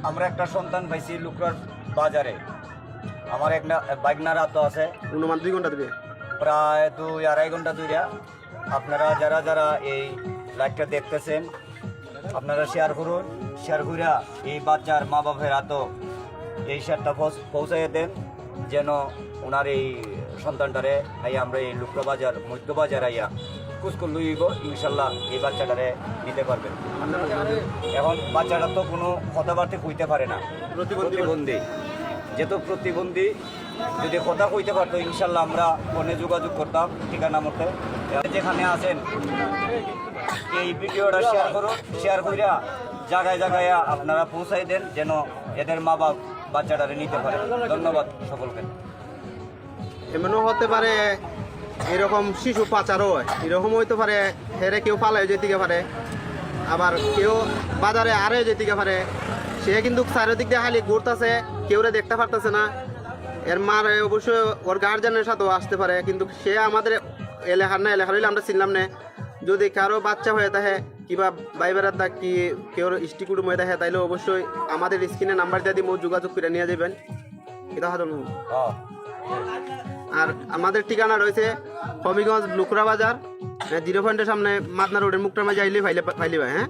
আমরা একটা সন্তান পাইছি লুকরার বাজারে। আমার একটা বাইকনার হাতও আছে, অনুমান 2 ঘন্টা ধরে। প্রায় 2-2.5 ঘন্টা ধরে। আপনারা যারা যারা এই লাইভটা দেখতেছেন, আপনারা শেয়ার করুন, শেয়ার করিয়া এই বাচ্চার মা বাপের হাতও এই শেয়ারটা পৌঁছাইয়ে দেন, যেন ওনার এই সন্তানটারে আইয়া আমরা এই লুকরা বাজার মধ্যবাজার আইয়া কুচকুল লইব, ইনশাল্লাহ এই বাচ্চাটারে নিতে পারবেন। এখন বাচ্চাটা তো কোনো কথাবার্তা কইতে পারে না, প্রতিবন্ধী, যেহেতু প্রতিবন্ধী, যদি কথা কইতে পারতো ইনশাল্লাহ আমরা ফোনে যোগাযোগ করতাম ঠিকানা মতো। যেখানে আছেন এই ভিডিওটা শেয়ার করুন, শেয়ার করিয়া জায়গায় জায়গায় আপনারা পৌঁছাই দেন, যেন এদের মা বাপ বাচ্চাটারে নিতে পারে। ধন্যবাদ সকলকে। এমনও হতে পারে এরকম শিশু পাচারও হয়, এরকম হইতে পারে হেরে কেউ পালায় যেতে পারে, আবার কেউ বাজারে আরে যেতে পারে। সে কিন্তু চারিদিক দিয়ে খালি ঘুরতেছে, কেউ দেখতে পারতেছে না। এর মার অবশ্যই ওর গার্জেনের সাথেও আসতে পারে, কিন্তু সে আমাদের এলাকার না, এলাকার হইলে আমরা চিনলাম না। যদি কারো বাচ্চা হয়ে থাকে কিংবা বাইবেরার দা কি কেউ স্টিকুটুম হয়ে থাকে, তাইলে অবশ্যই আমাদের স্ক্রিনে নাম্বার দিয়ে দিব, যোগাযোগ করে নিয়ে যাবেন। এটা হতো। আর আমাদের ঠিকানা রয়েছে হবিগঞ্জ লুকরা বাজার, 0 পয়েন্টের সামনে মাদনা রোডের মুখটার মাঝে আইলে ফাইলে ভাই। হ্যাঁ।